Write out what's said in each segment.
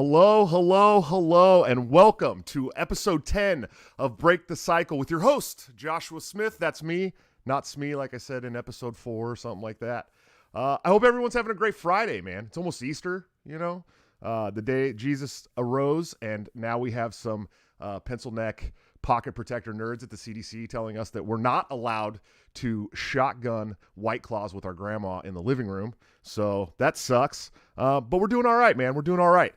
Hello, hello, hello, and welcome to episode 10 of Break the Cycle with your host, Joshua Smith. That's me, not Smee, like I said in episode 4 or something like that. I hope everyone's having a great Friday, man. It's almost Easter, the day Jesus arose, and now we have some pencil neck pocket protector nerds at the CDC telling us that we're not allowed to shotgun White Claws with our grandma in the living room. So that sucks. But we're doing all right, man. We're doing all right.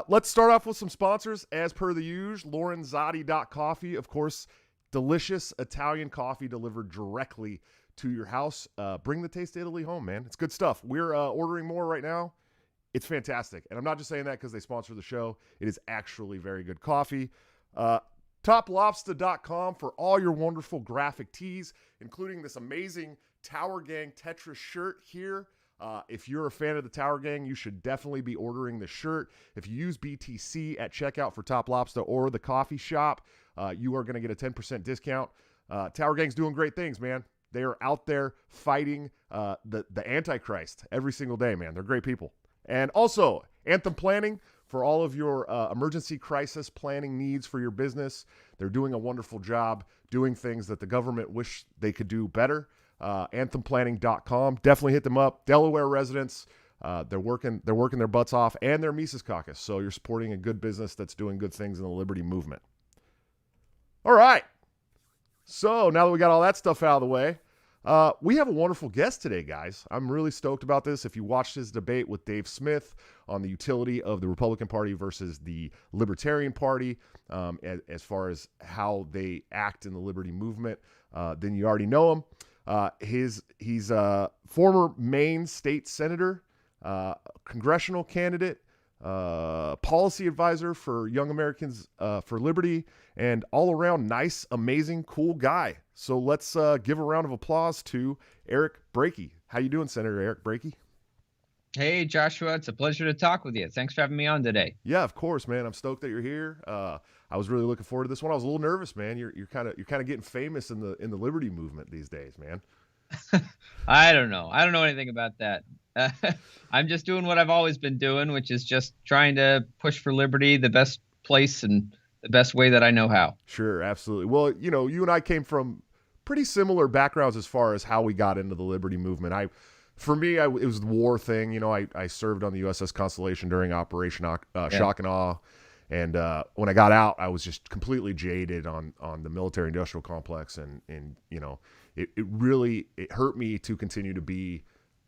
Let's start off with some sponsors. As per the usual, Lorenzotti.coffee, of course, delicious Italian coffee delivered directly to your house. Bring the taste of Italy home, man. It's good stuff. We're ordering more right now. It's fantastic. And I'm not just saying that because they sponsor the show. It is actually very good coffee. TopLobster.com for all your wonderful graphic tees, including this amazing Tower Gang Tetris shirt here. If you're a fan of the Tower Gang, you should definitely be ordering the shirt. If you use BTC at checkout for Top Lobster or the coffee shop, you are going to get a 10% discount. Tower Gang's doing great things, man. They are out there fighting the Antichrist every single day, man. They're great people. And also, Anthem Planning for all of your emergency crisis planning needs for your business. They're doing a wonderful job doing things that the government wish they could do better. AnthemPlanning.com. Definitely hit them up. Delaware residents, they're working their butts off, and they're Mises Caucus. So you're supporting a good business that's doing good things in the liberty movement. All right. So now that we got all that stuff out of the way, we have a wonderful guest today, guys. I'm really stoked about this. If you watched his debate with Dave Smith on the utility of the Republican Party versus the Libertarian Party, as far as how they act in the liberty movement, then you already know him. He's a former Maine state senator, congressional candidate, policy advisor for Young Americans for Liberty, and all around nice, amazing, cool guy. So let's give a round of applause to Eric Brakey. How you doing, Senator Eric Brakey? Hey, Joshua. It's a pleasure to talk with you. Thanks for having me on today. Yeah, of course, man. I'm stoked that you're here. I was really looking forward to this one. I was a little nervous, man. You're kind of getting famous in the liberty movement these days, man. I don't know anything about that. I'm just doing what I've always been doing, which is just trying to push for liberty the best place and the best way that I know how. Sure, absolutely. Well, you and I came from pretty similar backgrounds as far as how we got into the liberty movement. It was the war thing. I served on the USS Constellation during Operation Shock and Awe. And when I got out, I was just completely jaded on the military-industrial complex. And it really hurt me to continue to be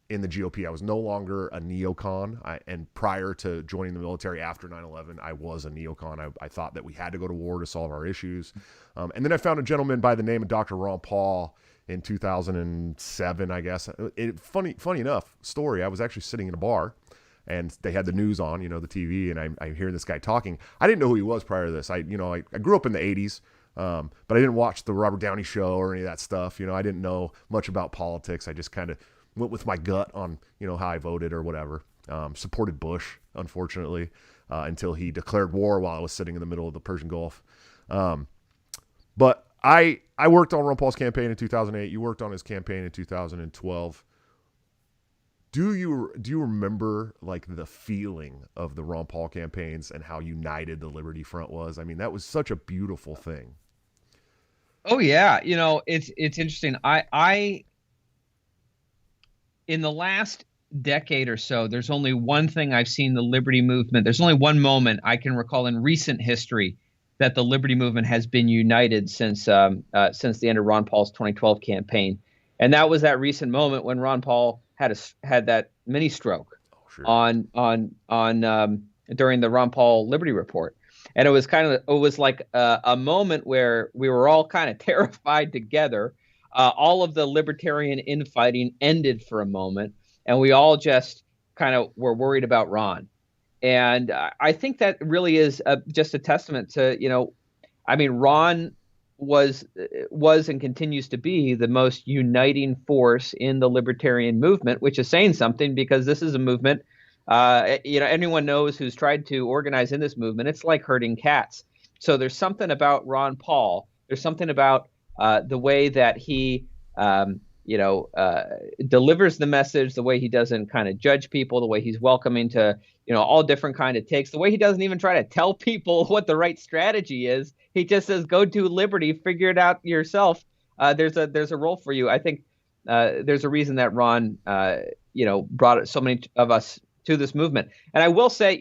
in the GOP. I was no longer a neocon. And prior to joining the military after 9/11, I was a neocon. I thought that we had to go to war to solve our issues. And then I found a gentleman by the name of Dr. Ron Paul in 2007, I guess. Funny enough story, I was actually sitting in a bar, and they had the news on, the TV, and I'm hearing this guy talking. I didn't know who he was prior to this. I grew up in the 80s, but I didn't watch the Robert Downey Show or any of that stuff. I didn't know much about politics. I just kind of went with my gut on, how I voted or whatever. Supported Bush, unfortunately, until he declared war while I was sitting in the middle of the Persian Gulf. But I worked on Ron Paul's campaign in 2008. You worked on his campaign in 2012. Do you remember like the feeling of the Ron Paul campaigns and how united the Liberty Front was? I mean, that was such a beautiful thing. Oh yeah, it's interesting. I in the last decade or so, there's only one thing I've seen the Liberty movement. There's only one moment I can recall in recent history that the Liberty movement has been united since the end of Ron Paul's 2012 campaign, and that was that recent moment when Ron Paul had that mini stroke on during the Ron Paul Liberty Report, and it was like a moment where we were all kind of terrified together. All of the libertarian infighting ended for a moment, and we all just kind of were worried about Ron. And I think that really is just a testament to, Ron was and continues to be the most uniting force in the libertarian movement, which is saying something because this is a movement, anyone knows who's tried to organize in this movement. It's like herding cats. So there's something about Ron Paul. There's something about the way that he delivers the message, the way he doesn't kind of judge people, the way he's welcoming to, all different kind of takes, the way he doesn't even try to tell people what the right strategy is. He just says, go do liberty, figure it out yourself. There's a role for you. I think there's a reason that Ron, brought so many of us to this movement. And I will say,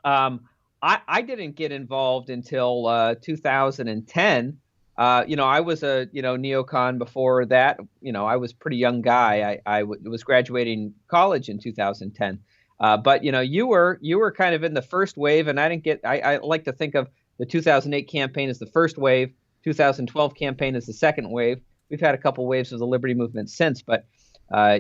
I didn't get involved until 2010. I was a neocon before that. I was a pretty young guy. I was graduating college in 2010. But you were kind of in the first wave, and I like to think of the 2008 campaign as the first wave, 2012 campaign as the second wave. We've had a couple waves of the Liberty Movement since, but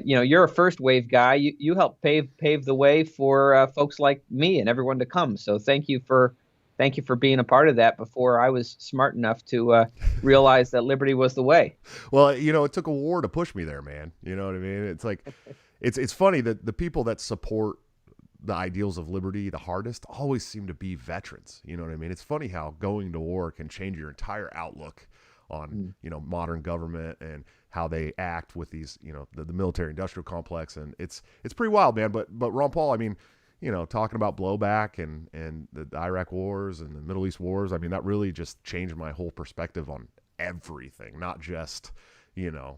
you're a first wave guy. You helped pave the way for folks like me and everyone to come. So thank you for being a part of that before I was smart enough to realize that liberty was the way. Well, it took a war to push me there, man. You know what I mean? It's like, it's funny that the people that support the ideals of liberty the hardest always seem to be veterans. You know what I mean? It's funny how going to war can change your entire outlook on, modern government and how they act with these, the military industrial complex. And it's pretty wild, man. But Ron Paul, I mean, talking about blowback and the Iraq wars and the Middle East wars, I mean, that really just changed my whole perspective on everything, not just the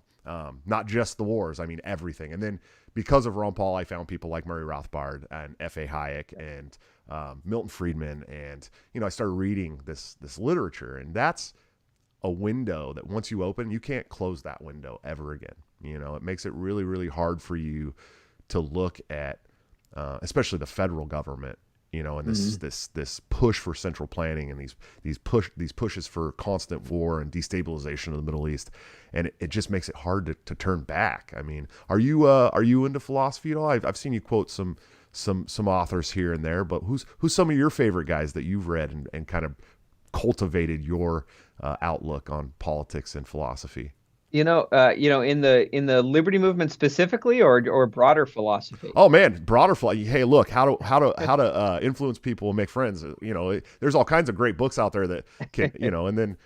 wars. I mean, everything. And then because of Ron Paul, I found people like Murray Rothbard and F.A. Hayek and Milton Friedman. And, I started reading this literature, and that's a window that once you open, you can't close that window ever again. It makes it really, really hard for you to look at, especially the federal government, and this push for central planning and these pushes for constant war and destabilization of the Middle East, and it just makes it hard to turn back. I mean, are you into philosophy at all? I've seen you quote some authors here and there, but who's some of your favorite guys that you've read and kind of cultivated your outlook on politics and philosophy? In the liberty movement specifically, or broader philosophy? Oh man, broader philosophy. Hey, look, how to influence people and make friends. There's all kinds of great books out there that can, and then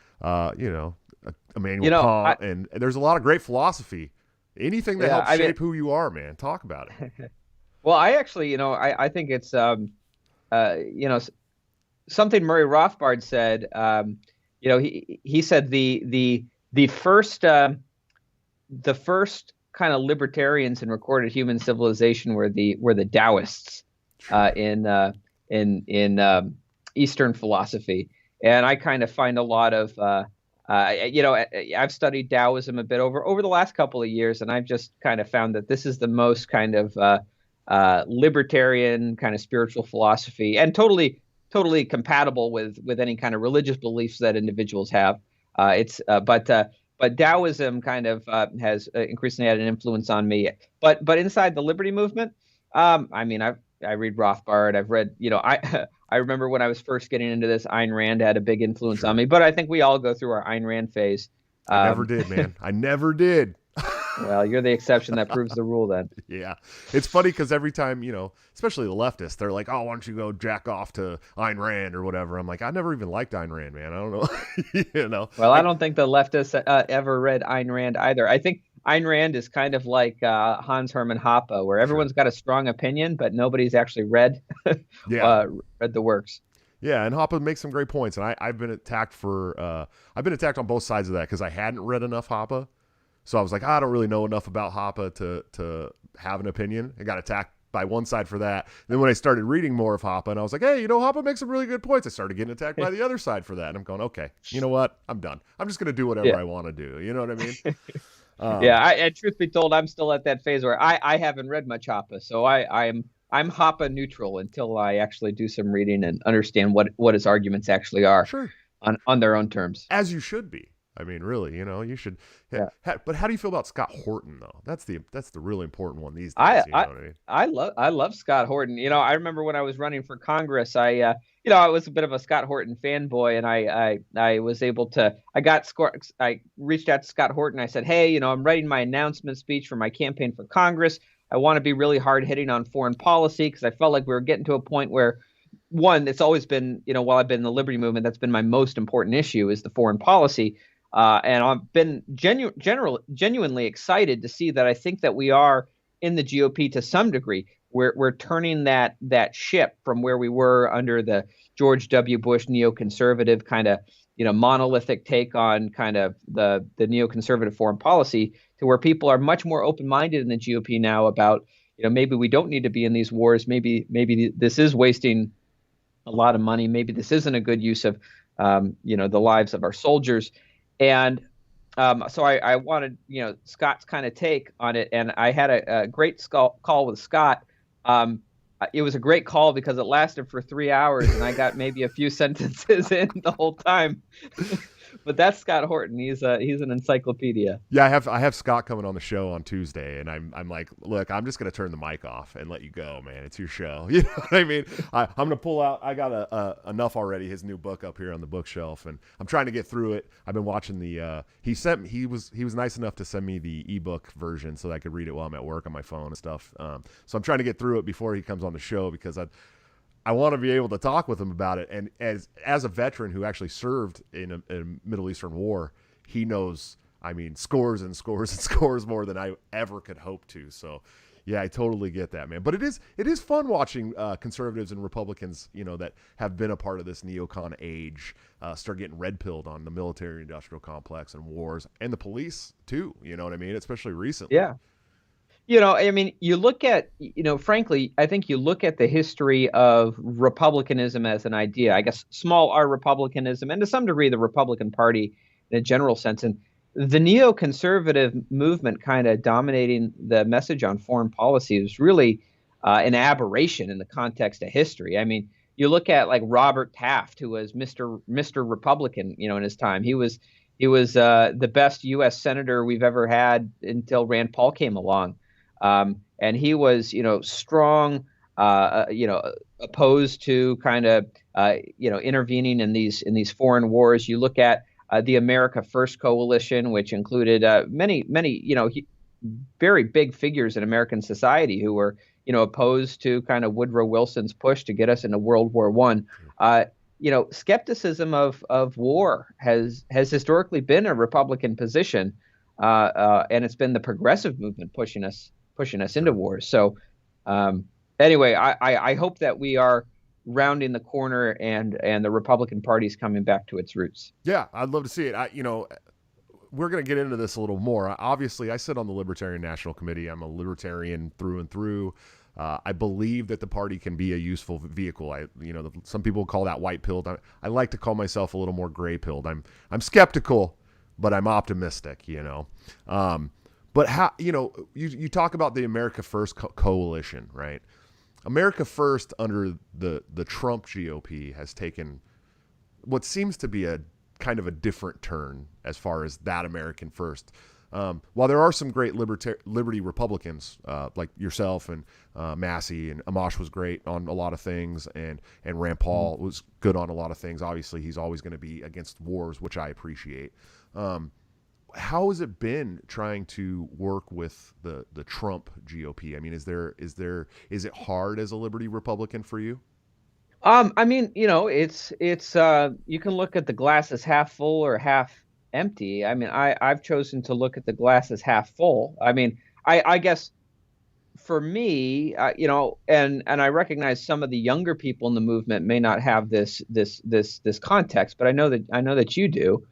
Immanuel Kant, and there's a lot of great philosophy. Anything that helps shape who you are, man. Talk about it. Well, I actually, I think it's something Murray Rothbard said. He said the first kind of libertarians in recorded human civilization were the Taoists in Eastern philosophy, and I kind of find a lot of I've studied Taoism a bit over the last couple of years, and I've just kind of found that this is the most kind of libertarian kind of spiritual philosophy, and totally compatible with any kind of religious beliefs that individuals have. But Taoism kind of has increasingly had an influence on me. But inside the liberty movement, I mean, I read Rothbard. I've read, I remember when I was first getting into this, Ayn Rand had a big influence on me. But I think we all go through our Ayn Rand phase. I never did, man. I never did. Well, you're the exception that proves the rule then. Yeah. It's funny because every time, especially the leftists, they're like, oh, why don't you go jack off to Ayn Rand or whatever. I'm like, I never even liked Ayn Rand, man. I don't know. Well, I don't think the leftists ever read Ayn Rand either. I think Ayn Rand is kind of like Hans Hermann Hoppe, where everyone's got a strong opinion, but nobody's actually read the works. Yeah, and Hoppe makes some great points, and I've been attacked on both sides of that because I hadn't read enough Hoppe. So I was like, I don't really know enough about Hoppe to have an opinion. I got attacked by one side for that. And then when I started reading more of Hoppe, and I was like, hey, Hoppe makes some really good points, I started getting attacked by the other side for that. And I'm going, okay, you know what? I'm done. I'm just going to do whatever I want to do. You know what I mean? And truth be told, I'm still at that phase where I haven't read much Hoppe. So I'm Hoppe neutral until I actually do some reading and understand what his arguments actually are on their own terms. As you should be. I mean, really, you should. But how do you feel about Scott Horton, though? That's the really important one these days. You know what I mean? I love Scott Horton. I remember when I was running for Congress, I was a bit of a Scott Horton fanboy, and I was able to. I reached out to Scott Horton. I said, hey, I'm writing my announcement speech for my campaign for Congress. I want to be really hard hitting on foreign policy because I felt like we were getting to a point where, one, it's always been, while I've been in the liberty movement, that's been my most important issue is the foreign policy. And I've been genuinely excited to see that. I think that we are in the GOP to some degree. We're turning that ship from where we were under the George W. Bush neoconservative kind of monolithic take on kind of the neoconservative foreign policy to where people are much more open-minded in the GOP now about maybe we don't need to be in these wars. Maybe this is wasting a lot of money. Maybe this isn't a good use of the lives of our soldiers. And so I wanted Scott's kind of take on it, and I had a great call with Scott. It was a great call because it lasted for 3 hours, and I got maybe a few sentences in the whole time. But that's Scott Horton. He's an encyclopedia. Yeah, I have Scott coming on the show on Tuesday, and I'm like, look, I'm just gonna turn the mic off and let you go, man. It's your show. You know what I mean? I'm gonna pull out. I got enough already. His new book up here on the bookshelf, and I'm trying to get through it. I've been watching the. He was nice enough to send me the ebook version so that I could read it while I'm at work on my phone and stuff. So I'm trying to get through it before he comes on the show because I want to be able to talk with him about it. And as a veteran who actually served in a Middle Eastern war, he knows, scores and scores and scores more than I ever could hope to. So, yeah, I totally get that, man. But it is fun watching conservatives and Republicans, that have been a part of this neocon age, start getting red-pilled on the military-industrial complex and wars and the police, too. You know what I mean? Especially recently. Yeah. You look at, frankly, I think you look at the history of republicanism as an idea, I guess small r republicanism, and to some degree the Republican Party in a general sense, and the neoconservative movement kind of dominating the message on foreign policy was really an aberration in the context of history. You look at like Robert Taft, who was Mr. Republican, in his time. He was the best U.S. senator we've ever had until Rand Paul came along. And he was, strong, opposed to kind of, intervening in these foreign wars. You look at the America First coalition, which included many, very big figures in American society who were, opposed to kind of Woodrow Wilson's push to get us into World War I. Skepticism of war has historically been a Republican position, and it's been the progressive movement pushing us into wars. So anyway, I hope that we are rounding the corner and the Republican Party's coming back to its roots. Yeah, I'd love to see it. We're going to get into this a little more. Obviously, I sit on the Libertarian National Committee. I'm a libertarian through and through. I believe that the party can be a useful vehicle. Some people call that white-pilled. I like to call myself a little more gray-pilled. I'm skeptical, but I'm optimistic, But how, you talk about the America First coalition, right? America First under the Trump GOP has taken what seems to be a kind of a different turn as far as that American First. While there are some great liberty Republicans like yourself and Massey, and Amash was great on a lot of things, and Rand Paul was good on a lot of things. Obviously, he's always going to be against wars, which I appreciate. How has it been trying to work with the Trump GOP? Is it hard as a liberty Republican for you? It's you can look at the glass as half full or half empty. I've chosen to look at the glass as half full. I guess for me, and I recognize some of the younger people in the movement may not have this context, but I know that you do.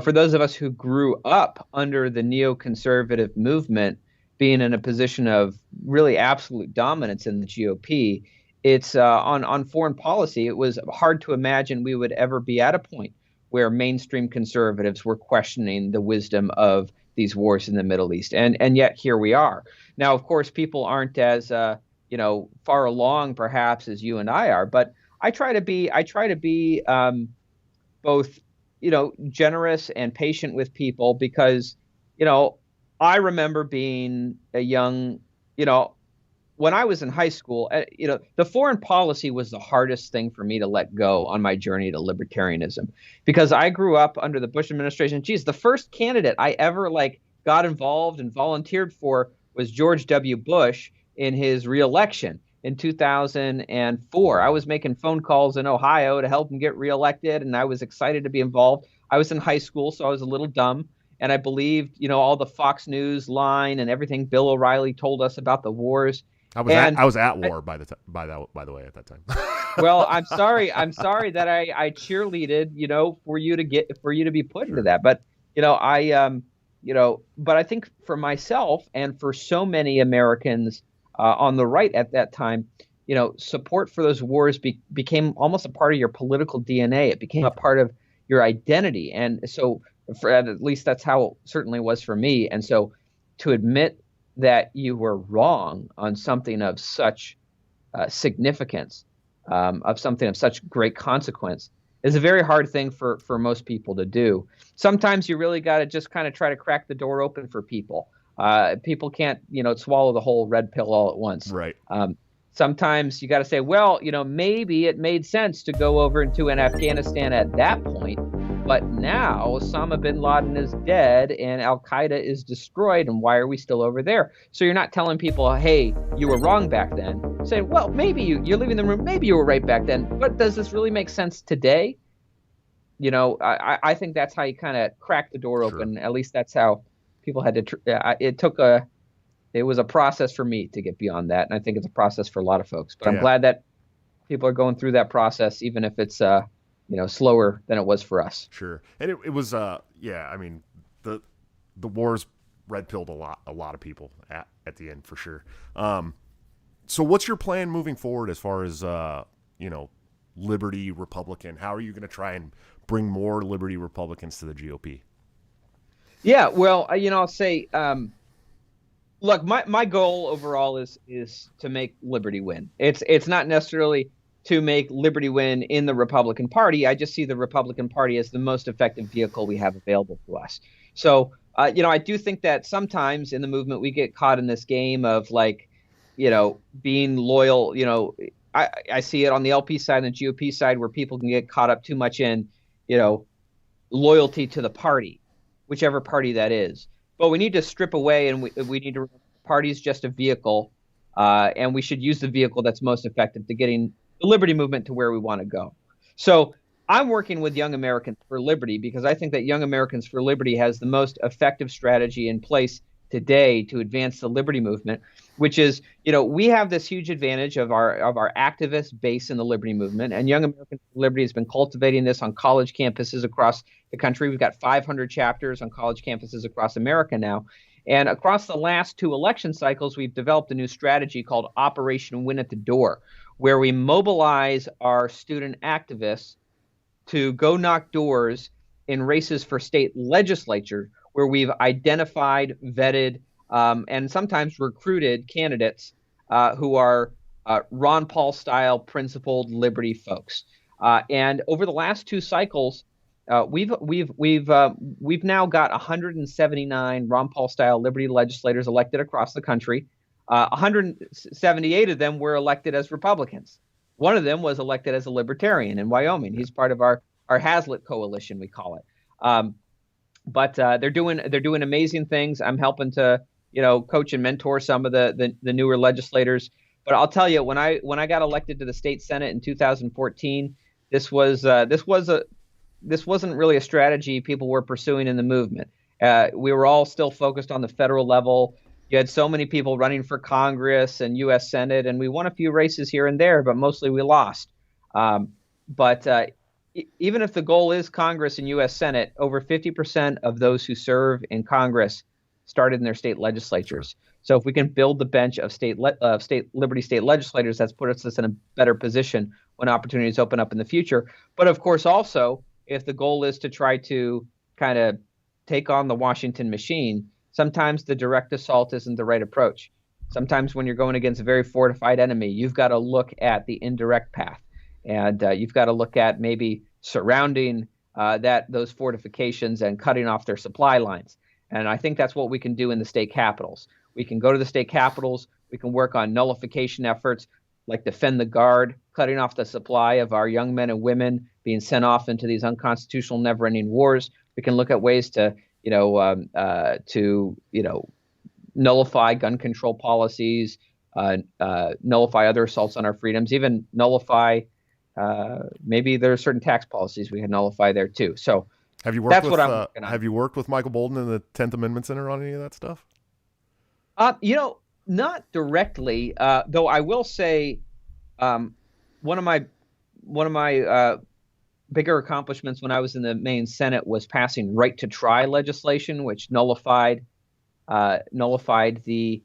For those of us who grew up under the neoconservative movement, being in a position of really absolute dominance in the GOP, it's on foreign policy. It was hard to imagine we would ever be at a point where mainstream conservatives were questioning the wisdom of these wars in the Middle East, and yet here we are. Now, of course, people aren't as far along perhaps as you and I are, but I try to be both generous and patient with people because, I remember being a young, when I was in high school, the foreign policy was the hardest thing for me to let go on my journey to libertarianism because I grew up under the Bush administration. Geez, the first candidate I ever got involved and volunteered for was George W. Bush in his reelection in 2004. I was making phone calls in Ohio to help him get reelected, and I was excited to be involved. I was in high school, so I was a little dumb, and I believed, all the Fox News line and everything Bill O'Reilly told us about the wars. I was at war by the way at that time. Well, I'm sorry. I'm sorry that I cheerleaded, for you to be put into that. But but I think for myself and for so many Americans on the right at that time, support for those wars became almost a part of your political DNA. It became a part of your identity, and so at least that's how it certainly was for me. And so to admit that you were wrong on something of such significance, of something of such great consequence, is a very hard thing for most people to do. Sometimes you really got to just kind of try to crack the door open for people. People can't, swallow the whole red pill all at once. Right. Sometimes you got to say, well, maybe it made sense to go over into Afghanistan at that point, but now Osama bin Laden is dead and Al Qaeda is destroyed, and why are we still over there? So you're not telling people, hey, you were wrong back then. Saying, well, maybe you're leaving the room, maybe you were right back then, but does this really make sense today? I think that's how you kind of crack the door open. Sure. At least that's how people had to. It was a process for me to get beyond that, and I think it's a process for a lot of folks. But I'm glad that people are going through that process, even if it's slower than it was for us. Sure, and it was I mean, the wars red pilled a lot of people at the end for sure. So what's your plan moving forward as far as Liberty Republican? How are you going to try and bring more Liberty Republicans to the GOP? Yeah, well, I'll say. Look, my goal overall is to make Liberty win. It's not necessarily to make Liberty win in the Republican Party. I just see the Republican Party as the most effective vehicle we have available to us. So, I do think that sometimes in the movement we get caught in this game of being loyal. I see it on the LP side and the GOP side where people can get caught up too much in, loyalty to the party, whichever party that is. But we need to strip away, and we need to. Party is just a vehicle, and we should use the vehicle that's most effective to getting the Liberty movement to where we want to go. So I'm working with Young Americans for Liberty because I think that Young Americans for Liberty has the most effective strategy in place today to advance the Liberty movement, which is, we have this huge advantage of our activist base in the Liberty movement, and Young Americans for Liberty has been cultivating this on college campuses across the country. We've got 500 chapters on college campuses across America now. And across the last 2 election cycles, we've developed a new strategy called Operation Win at the Door, where we mobilize our student activists to go knock doors in races for state legislature, where we've identified, vetted, and sometimes recruited candidates who are Ron Paul style principled Liberty folks. And over the last 2 cycles, we've now got 179 Ron Paul style Liberty legislators elected across the country. 178 of them were elected as Republicans. One of them was elected as a Libertarian in Wyoming. He's part of our Hazlitt coalition, we call it. But they're doing amazing things. I'm helping to coach and mentor some of the newer legislators. But I'll tell you, when I got elected to the state Senate in 2014, this wasn't really a strategy people were pursuing in the movement. We were all still focused on the federal level. You had so many people running for Congress and U.S. Senate, and we won a few races here and there, but mostly we lost. But even if the goal is Congress and U.S. Senate, over 50% of those who serve in Congress started in their state legislatures. So if we can build the bench of Liberty state legislators, that's put us in a better position when opportunities open up in the future. But of course, also, if the goal is to try to kind of take on the Washington machine, sometimes the direct assault isn't the right approach. Sometimes when you're going against a very fortified enemy, you've got to look at the indirect path. And you've got to look at maybe surrounding those fortifications and cutting off their supply lines. And I think that's what we can do in the state capitals. We can go to the state capitals. We can work on nullification efforts like Defend the Guard, cutting off the supply of our young men and women being sent off into these unconstitutional, never-ending wars. We can look at ways to, nullify gun control policies, nullify other assaults on our freedoms, even nullify maybe there are certain tax policies we can nullify there too. So Have you worked That's with what I'm working on. Have you worked with Michael Bolden in the 10th Amendment Center on any of that stuff? You know, not directly, though I will say, um, one of my bigger accomplishments when I was in the Maine Senate was passing right to try legislation, which nullified the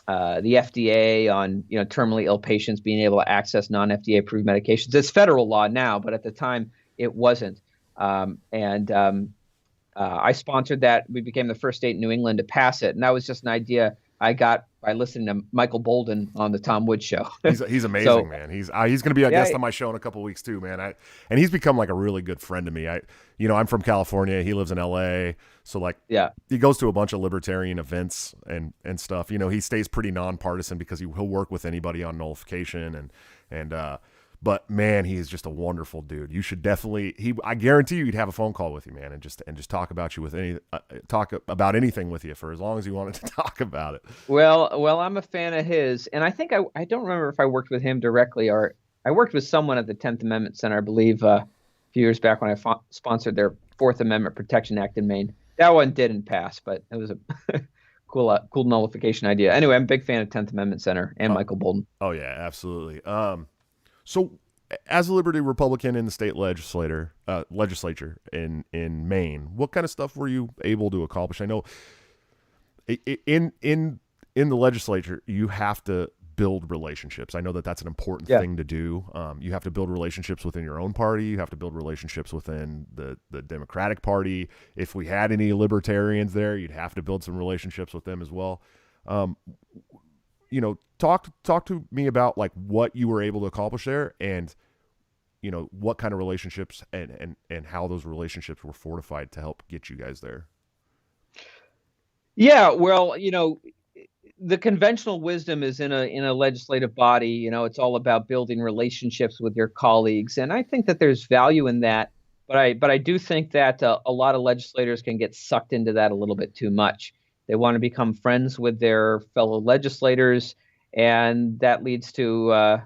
FDA on terminally ill patients being able to access non-FDA approved medications. It's federal law now, but at the time it wasn't. I sponsored that. We became the first state in New England to pass it, and that was just an idea I got by listening to Michael Bolden on the Tom Woods show. He's amazing, So, man. He's going to be a yeah, guest on my show in a couple of weeks too, man. And he's become like a really good friend to me. I'm from California. He lives in LA, so like, yeah, he goes to a bunch of libertarian events and stuff. He stays pretty nonpartisan because he'll work with anybody on nullification but man, he is just a wonderful dude. You should definitely. I guarantee you, he'd have a phone call with you, man, and just talk about you with talk about anything with you for as long as you wanted to talk about it. Well, I'm a fan of his, and I think I don't remember if I worked with him directly or I worked with someone at the 10th Amendment Center, I believe, a few years back when I sponsored their 4th Amendment Protection Act in Maine. That one didn't pass, but it was a cool nullification idea. Anyway, I'm a big fan of 10th Amendment Center and Michael Bolden. Oh yeah, absolutely. So, as a Liberty Republican in the state legislature in Maine, what kind of stuff were you able to accomplish? I know in the legislature you have to build relationships. I know that that's an important thing to do. You have to build relationships within your own party. You have to build relationships within the Democratic Party. If we had any libertarians there, you'd have to build some relationships with them as well. Talk to me about like what you were able to accomplish there, and what kind of relationships and how those relationships were fortified to help get you guys there. Yeah, well, the conventional wisdom is in a legislative body. It's all about building relationships with your colleagues, and I think that there's value in that. But I do think that a lot of legislators can get sucked into that a little bit too much. They want to become friends with their fellow legislators, and that leads to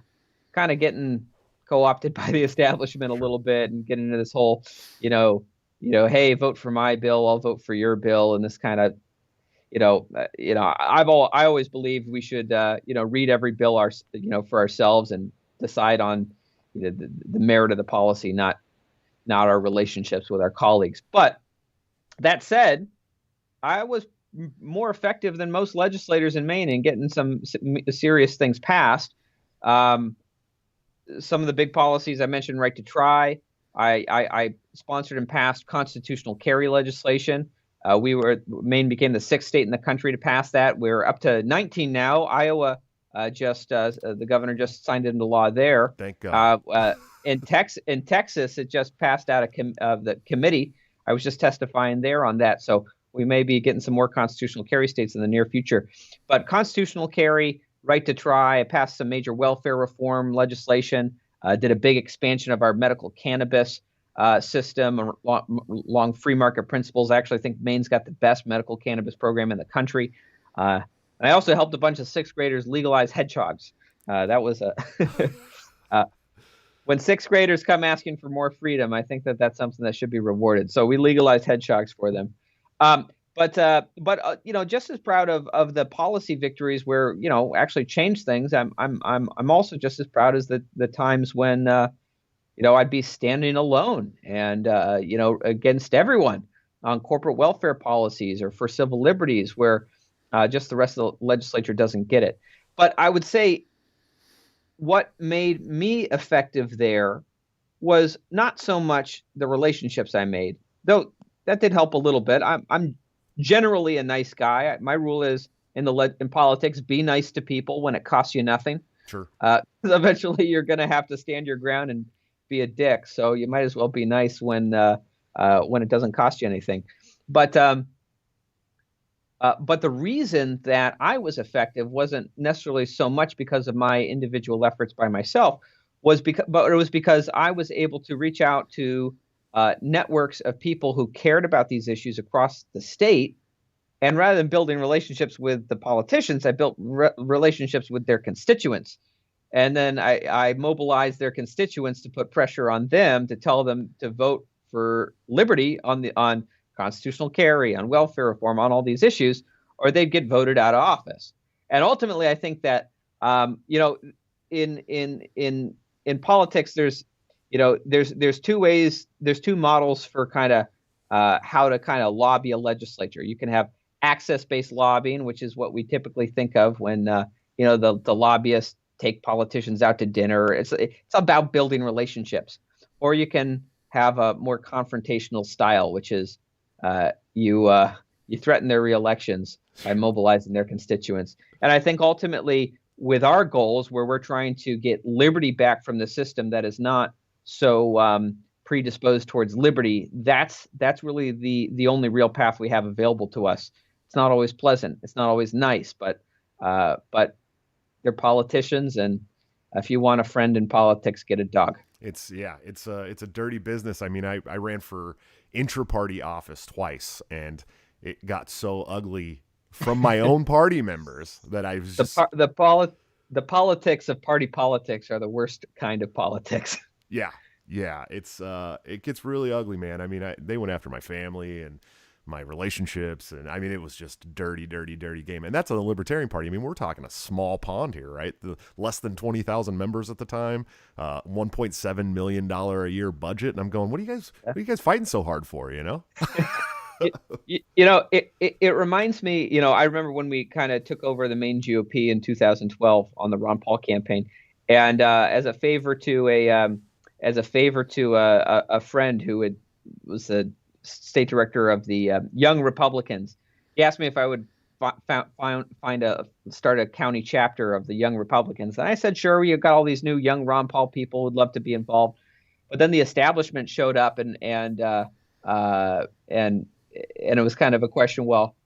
kind of getting co-opted by the establishment a little bit and getting into this whole, hey, vote for my bill, I'll vote for your bill, and this kind of, I always believed we should, read every bill for ourselves and decide on the merit of the policy, not our relationships with our colleagues. But that said, I was more effective than most legislators in Maine in getting some serious things passed. Some of the big policies I mentioned, right to try. I sponsored and passed constitutional carry legislation. Maine became the 6th state in the country to pass that. We're up to 19 now. Iowa the governor just signed it into law there. Thank God. In Texas, it just passed out of the committee. I was just testifying there on that. So we may be getting some more constitutional carry states in the near future. But constitutional carry, right to try, I passed some major welfare reform legislation, did a big expansion of our medical cannabis system along free market principles. I actually think Maine's got the best medical cannabis program in the country. And I also helped a bunch of 6th graders legalize hedgehogs. That was when 6th graders come asking for more freedom, I think that that's something that should be rewarded. So we legalized hedgehogs for them. But just as proud of the policy victories where actually changed things. I'm also just as proud as the times when I'd be standing alone and against everyone on corporate welfare policies or for civil liberties where just the rest of the legislature doesn't get it. But I would say what made me effective there was not so much the relationships I made, though that did help a little bit. I'm generally a nice guy. My rule is in politics, be nice to people when it costs you nothing. Sure. Eventually, you're going to have to stand your ground and be a dick. So you might as well be nice when it doesn't cost you anything. But the reason that I was effective wasn't necessarily so much because of my individual efforts by myself, but it was because I was able to reach out to networks of people who cared about these issues across the state. And rather than building relationships with the politicians, I built relationships with their constituents. And then I mobilized their constituents to put pressure on them to tell them to vote for liberty on constitutional carry, on welfare reform, on all these issues, or they'd get voted out of office. And ultimately, I think that in politics, there's two models for kind of how to kind of lobby a legislature. You can have access-based lobbying, which is what we typically think of when the lobbyists take politicians out to dinner. It's about building relationships. Or you can have a more confrontational style, which is you threaten their reelections by mobilizing their constituents. And I think ultimately, with our goals, where we're trying to get liberty back from the system that is not so predisposed towards liberty, that's really the only real path we have available to us. It's not always pleasant. It's not always nice, but they're politicians, and if you want a friend in politics, get a dog. It's a dirty business. I mean, I ran for intra-party office twice, and it got so ugly from my own party members that I was just... The politics of party politics are the worst kind of politics. Yeah. It gets really ugly, man. I mean, they went after my family and my relationships, and I mean, it was just dirty game. And that's a Libertarian Party. I mean, we're talking a small pond here, right? The less than 20,000 members at the time, $1.7 million a year budget, and I'm going, what are you guys fighting so hard for? It reminds me. I remember when we kind of took over the Maine GOP in 2012 on the Ron Paul campaign, and as a favor to a friend who was the state director of the Young Republicans, he asked me if I would start a county chapter of the Young Republicans, and I said sure. We've got all these new young Ron Paul people who'd love to be involved, but then the establishment showed up, and it was kind of a question. Well,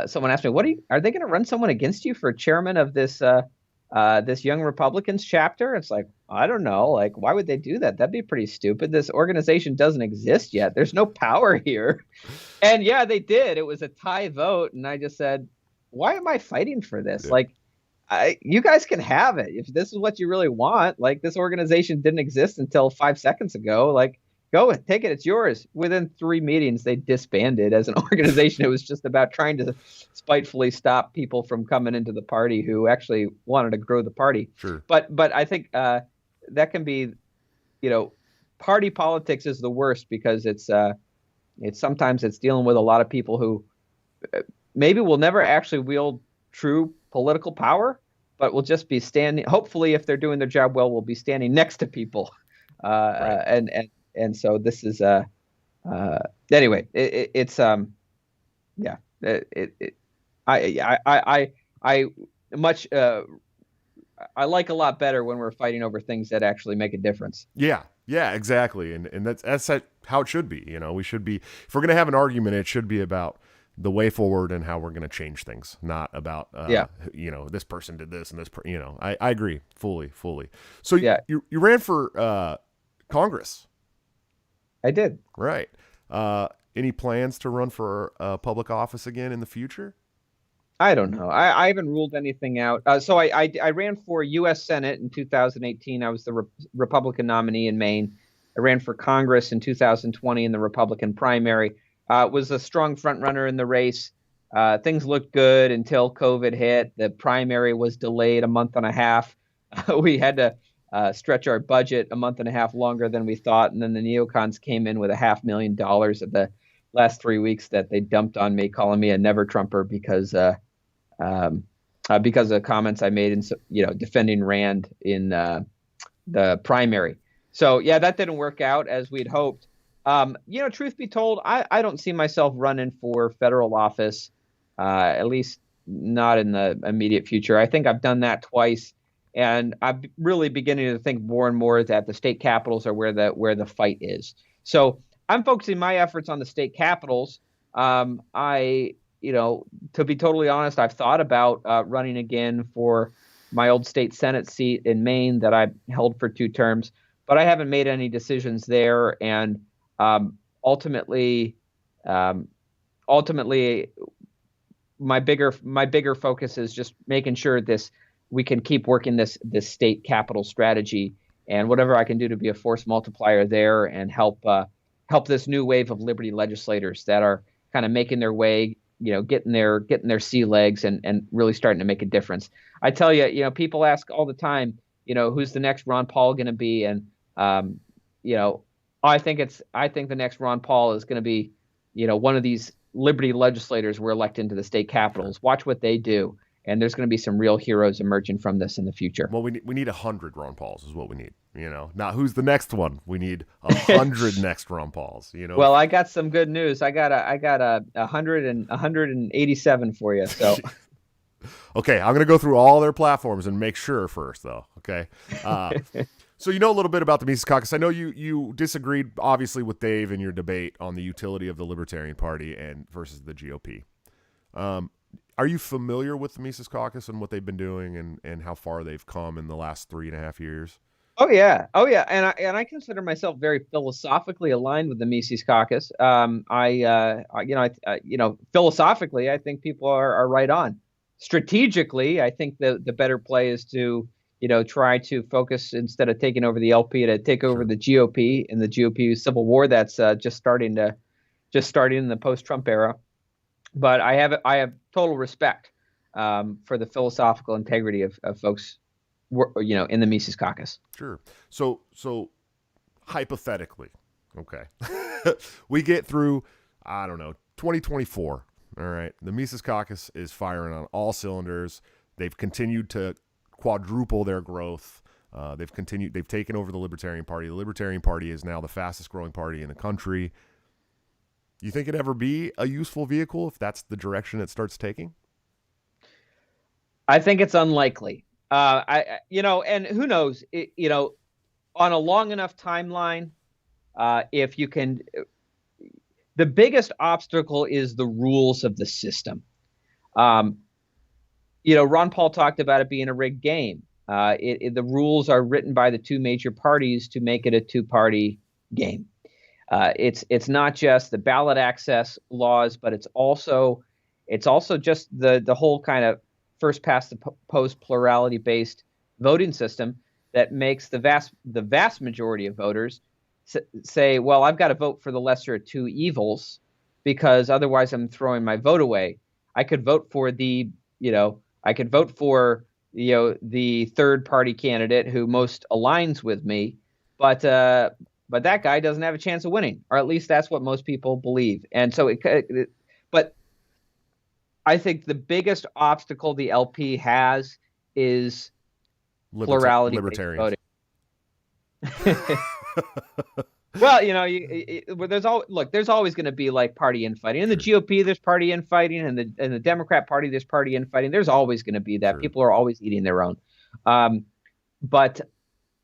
someone asked me, are they going to run someone against you for chairman of this Young Republicans chapter? It's like, I don't know. Like, why would they do that? That'd be pretty stupid. This organization doesn't exist yet. There's no power here. And yeah, they did. It was a tie vote. And I just said, why am I fighting for this? Yeah. Like, you guys can have it. If this is what you really want, like, this organization didn't exist until 5 seconds ago. Like, go take it. It's yours. Within 3 meetings, they disbanded as an organization. It was just about trying to spitefully stop people from coming into the party who actually wanted to grow the party. Sure. But I think that can be, party politics is the worst because it's sometimes it's dealing with a lot of people who maybe will never actually wield true political power, but will just be standing. Hopefully, if they're doing their job well, will be standing next to people. Right. And so this is anyway. I like a lot better when we're fighting over things that actually make a difference. Yeah, exactly, and that's how it should be. We should be, if we're gonna have an argument, it should be about the way forward and how we're gonna change things, not about this person did this and this. I agree fully. So you ran for Congress. I did. Right. Any plans to run for public office again in the future? I don't know. I haven't ruled anything out. So I ran for U.S. Senate in 2018. I was the Republican nominee in Maine. I ran for Congress in 2020 in the Republican primary. Was a strong front runner in the race. Things looked good until COVID hit. The primary was delayed a month and a half. We had to stretch our budget a month and a half longer than we thought. And then the neocons came in with $500,000 at the last 3 weeks that they dumped on me, calling me a never Trumper because of comments I made in, defending Rand in the primary. So yeah, that didn't work out as we'd hoped. Truth be told, I don't see myself running for federal office, at least not in the immediate future. I think I've done that twice. And I'm really beginning to think more and more that the state capitals are where the fight is. So I'm focusing my efforts on the state capitals. To be totally honest, I've thought about running again for my old state Senate seat in Maine that I held for 2 terms, but I haven't made any decisions there. And ultimately, my bigger focus is just making sure we can keep working this state capital strategy, and whatever I can do to be a force multiplier there and help help this new wave of liberty legislators that are kind of making their way, getting their sea legs and really starting to make a difference. I tell you, people ask all the time, who's the next Ron Paul going to be? And, I think the next Ron Paul is going to be, one of these liberty legislators we're elected into the state capitals. Watch what they do. And there's going to be some real heroes emerging from this in the future. Well, we need 100 Ron Pauls is what we need. Not who's the next one. We need 100 next Ron Pauls. Well, I got some good news. I got a 187 for you. So, okay, I'm going to go through all their platforms and make sure first, though. Okay. So a little bit about the Mises Caucus. I know you disagreed, obviously, with Dave in your debate on the utility of the Libertarian Party and versus the GOP. Are you familiar with the Mises Caucus and what they've been doing and how far they've come in the last 3.5 years? Oh yeah. And I consider myself very philosophically aligned with the Mises Caucus. Philosophically, I think people are right on. Strategically, I think the better play is to try to focus, instead of taking over the LP, to take over the GOP and the GOP civil war that's just starting in the post-Trump era. But I have total respect for the philosophical integrity of folks, in the Mises Caucus. Sure. So hypothetically, okay, we get through, 2024. All right. The Mises Caucus is firing on all cylinders. They've continued to quadruple their growth. They've taken over the Libertarian Party. The Libertarian Party is now the fastest growing party in the country. You think it'd ever be a useful vehicle if that's the direction it starts taking? I think it's unlikely. And who knows, on a long enough timeline, if you can, the biggest obstacle is the rules of the system. Ron Paul talked about it being a rigged game. The rules are written by the two major parties to make it a two-party game. It's not just the ballot access laws, but it's also just the whole kind of first past the post plurality based voting system that makes the vast majority of voters say, well, I've got to vote for the lesser of two evils because otherwise I'm throwing my vote away. I could vote for the third party candidate who most aligns with me, but that guy doesn't have a chance of winning, or at least that's what most people believe. And so but I think the biggest obstacle the LP has is plurality libertarians. Voting. Well, there's always going to be like party infighting. In the GOP, there's party infighting, and in the Democrat Party, there's party infighting. There's always going to be that. Sure. People are always eating their own. But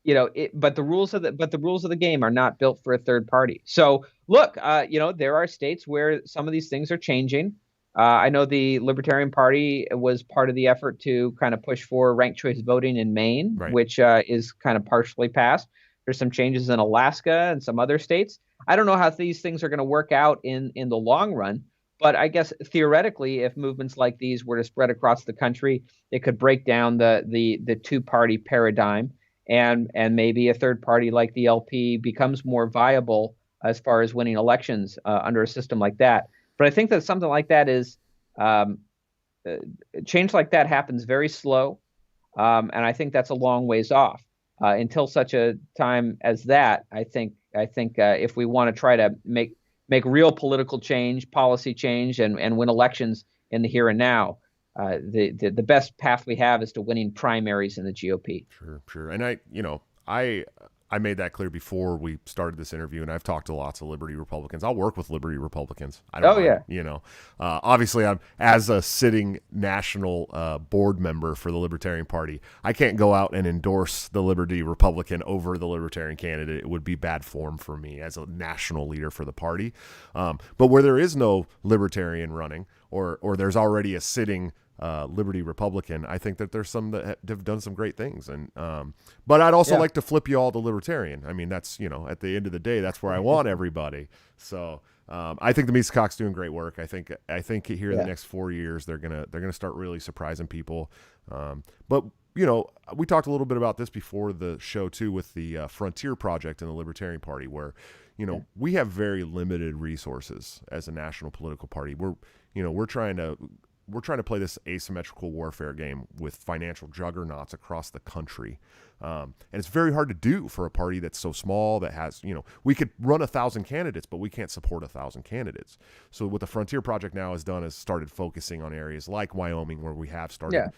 the rules of the game are not built for a third party. So look, there are states where some of these things are changing. I know the Libertarian Party was part of the effort to kind of push for ranked choice voting in Maine, right, which is kind of partially passed. There's some changes in Alaska and some other states. I don't know how these things are going to work out in the long run, but I guess theoretically, if movements like these were to spread across the country, it could break down the two-party paradigm, and maybe a third party like the LP becomes more viable as far as winning elections under a system like that. But I think that something like that is change like that happens very slow, and I think that's a long ways off. Until such a time as that, I think if we want to try to make real political change, policy change, and win elections in the here and now, the best path we have is to winning primaries in the GOP. Sure. And I made that clear before we started this interview, and I've talked to lots of Liberty Republicans. I'll work with Liberty Republicans. I don't mind, yeah. Obviously, I'm as a sitting national board member for the Libertarian Party. I can't go out and endorse the Liberty Republican over the Libertarian candidate. It would be bad form for me as a national leader for the party. But where there is no Libertarian running, or there's already a sitting Liberty Republican, I think that there's some that have done some great things, and but I'd also like to flip you all to Libertarian. I mean, that's at the end of the day, that's where I want everybody. So I think the Mises Cock's doing great work. I think here in the Yeah. next 4 years they're gonna start really surprising people. But you know, we talked a little bit about this before the show too, with the Frontier Project and the Libertarian Party, where we have very limited resources as a national political party. We're trying to play this asymmetrical warfare game with financial juggernauts across the country. And it's very hard to do for a party that's so small, that has, we could run 1,000 candidates, but we can't support 1,000 candidates. So what the Frontier Project now has done is started focusing on areas like Wyoming, where we have started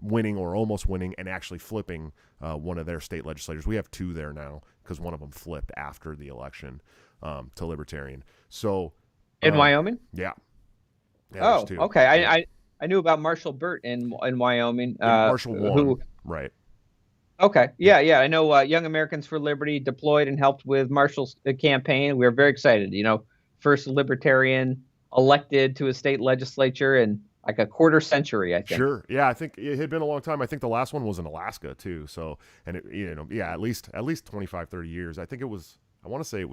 winning or almost winning and actually flipping one of their state legislators. We have 2 there now because one of them flipped after the election to Libertarian. So In Wyoming? Yeah. Oh, okay. I knew about Marshall Burt in Wyoming. Marshall won, right? Okay. Yeah. I know Young Americans for Liberty deployed and helped with Marshall's campaign. We were very excited. First libertarian elected to a state legislature in like a quarter century, I think. Sure. Yeah, I think it had been a long time. I think the last one was in Alaska too. So, and at least 25, 30 years. I think it was, I want to say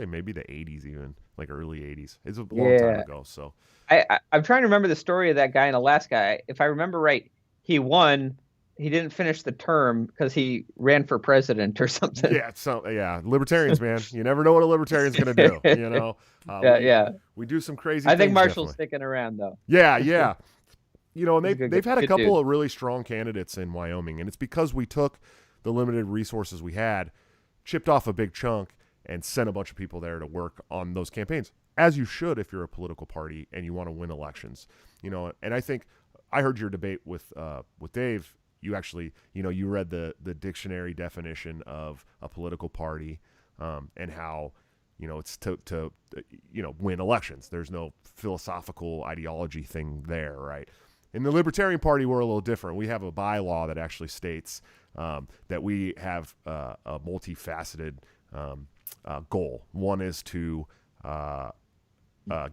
maybe the 80s, even like early 80s. It's a long time ago. So I'm trying to remember the story of that guy in Alaska. If I remember right, he won. He didn't finish the term because he ran for president or something. Yeah. Libertarians, man. You never know what a libertarian's going to do, We do some crazy things. I think Marshall's sticking around, though. Yeah. And they've had a couple of really strong candidates in Wyoming, and it's because we took the limited resources we had, chipped off a big chunk, and sent a bunch of people there to work on those campaigns, as you should if you're a political party and you want to win elections. And I think I heard your debate with Dave. You actually, you read the dictionary definition of a political party, and how, it's to win elections. There's no philosophical ideology thing there, right? In the Libertarian Party, we're a little different. We have a bylaw that actually states that we have a multifaceted goal. One is to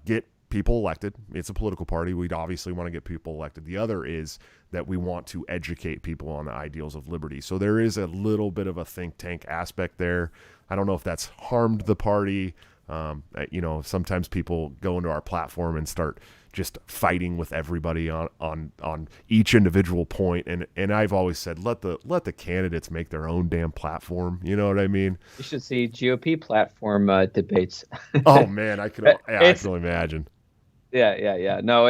get people elected. It's a political party. We'd obviously want to get people elected. The other is that we want to educate people on the ideals of liberty. So there is a little bit of a think tank aspect there. I don't know if that's harmed the party. Sometimes people go into our platform and start just fighting with everybody on each individual point. And I've always said, let the candidates make their own damn platform. You know what I mean? You should see GOP platform debates. Oh man, I can only imagine. Yeah. No,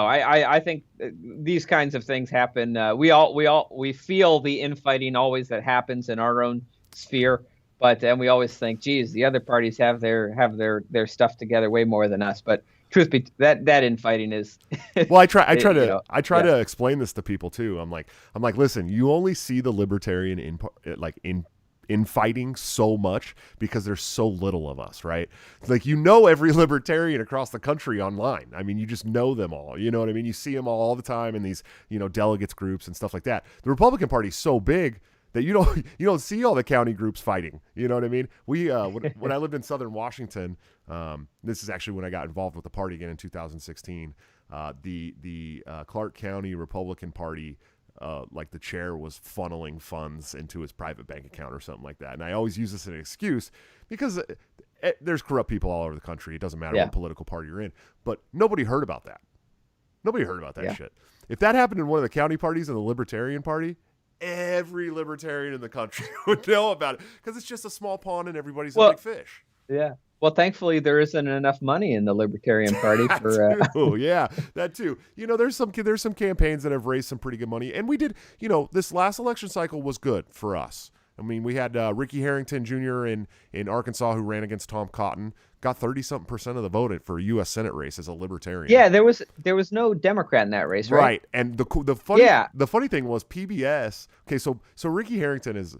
I think these kinds of things happen. We feel the infighting always that happens in our own sphere, but then we always think, geez, the other parties have their stuff together way more than us. But truth be that infighting is. Well, I try to explain this to people too. I'm like, listen, you only see the libertarian infighting so much because there's so little of us, right? Like, every libertarian across the country online. I mean, you just know them all. You know what I mean? You see them all the time in these, delegates groups and stuff like that. The Republican Party is so big that you don't see all the county groups fighting. You know what I mean? We when I lived in Southern Washington, this is actually when I got involved with the party again in 2016. The Clark County Republican Party, like the chair was funneling funds into his private bank account or something like that. And I always use this as an excuse because there's corrupt people all over the country. It doesn't matter what political party you're in, but nobody heard about that. Nobody heard about that shit. If that happened in one of the county parties in the Libertarian Party, every libertarian in the country would know about it because it's just a small pond and everybody's a big fish. Yeah. Well, thankfully, there isn't enough money in the Libertarian Party for. That too. There's some campaigns that have raised some pretty good money, and we did. This last election cycle was good for us. I mean, we had Ricky Harrington Jr. in Arkansas who ran against Tom Cotton, got 30-something% of the vote for a U.S. Senate race as a libertarian. Yeah, there was no Democrat in that race, right? Right, and the funny thing was PBS. Okay, so Ricky Harrington is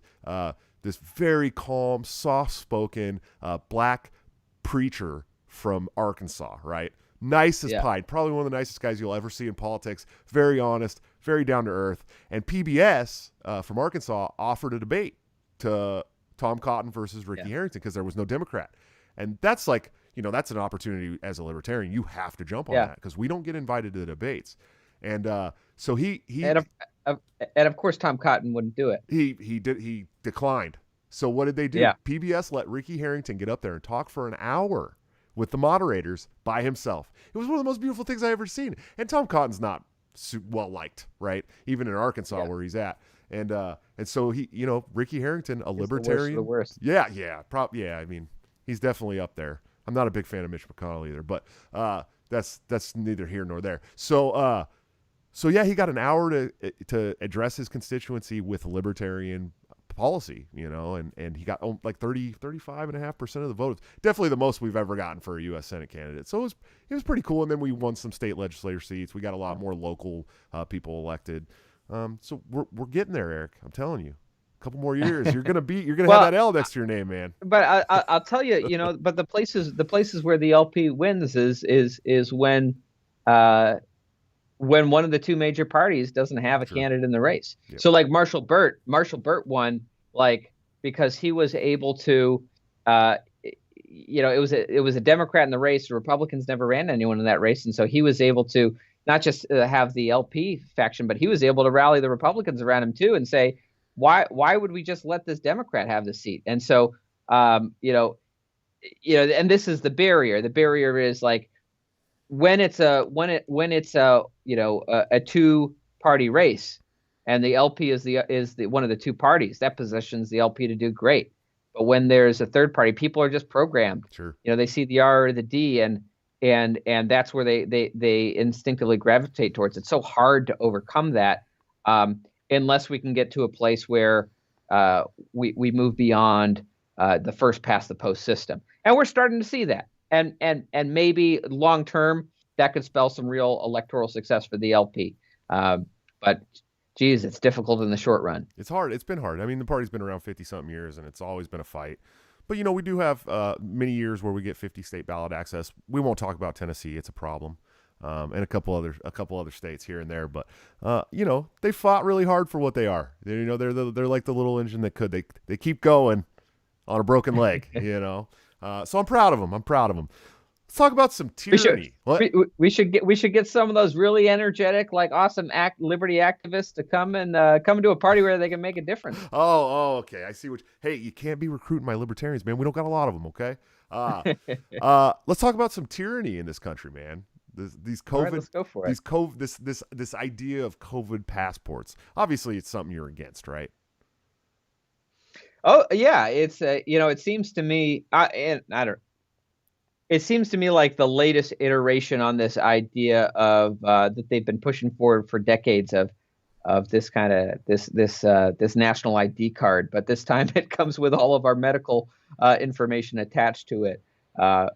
this very calm, soft-spoken black preacher from Arkansas, right? Nice as pie, probably one of the nicest guys you'll ever see in politics. Very honest, very down to earth. And PBS from Arkansas offered a debate to Tom Cotton versus Ricky Harrington because there was no Democrat. And that's like, that's an opportunity as a libertarian. You have to jump on that because we don't get invited to the debates. And so he and of course Tom Cotton wouldn't do it. He declined. So what did they do? Yeah. PBS let Ricky Harrington get up there and talk for an hour with the moderators by himself. It was one of the most beautiful things I ever seen. And Tom Cotton's not well liked, right? Even in Arkansas where he's at. And so he, Ricky Harrington, a libertarian. The worst. Yeah. I mean, he's definitely up there. I'm not a big fan of Mitch McConnell either, but that's neither here nor there. So yeah, he got an hour to address his constituency with libertarian policy, and he got like 35.5% of the votes. Definitely the most we've ever gotten for a U.S. Senate candidate. So it was pretty cool. And then we won some state legislature seats. We got a lot more local people elected. So we're getting there, Eric. I'm telling you, a couple more years, you're gonna have that L next to your name, man. But I'll tell you, but the places where the LP wins is when one of the two major parties doesn't have a candidate in the race. Yep. So like Marshall Burt won because he was able to, it was a Democrat in the race. The Republicans never ran anyone in that race, and so he was able to not just have the LP faction, but he was able to rally the Republicans around him too and say, why would we just let this Democrat have the seat? And so, and this is the barrier. The barrier is like when it's a two-party race, and the LP is the one of the two parties, that positions the LP to do great. But when there's a third party, people are just programmed. Sure. They see the R or the D, and that's where they instinctively gravitate towards. It's so hard to overcome that unless we can get to a place where we move beyond the first past the post system. And we're starting to see that. And maybe long term that could spell some real electoral success for the LP. But geez, it's difficult in the short run. It's hard. It's been hard. I mean, the party's been around 50-something years, and it's always been a fight. But, we do have many years where we get 50 state ballot access. We won't talk about Tennessee. It's a problem. And a couple other states here and there. But, they fought really hard for what they are. They're like the little engine that could. They keep going on a broken leg, So I'm proud of them. Let's talk about some tyranny. We should get some of those really energetic, like awesome liberty activists to come to a party where they can make a difference. Oh, okay. I see hey, you can't be recruiting my libertarians, man. We don't got a lot of them, okay? Let's talk about some tyranny in this country, man. These COVID, right, let's go for it. These COVID, this idea of COVID passports. Obviously, it's something you're against, right? Oh yeah, it's it seems to me, It seems to me like the latest iteration on this idea of that they've been pushing forward for decades of this kind of this national ID card, but this time it comes with all of our medical information attached to it. I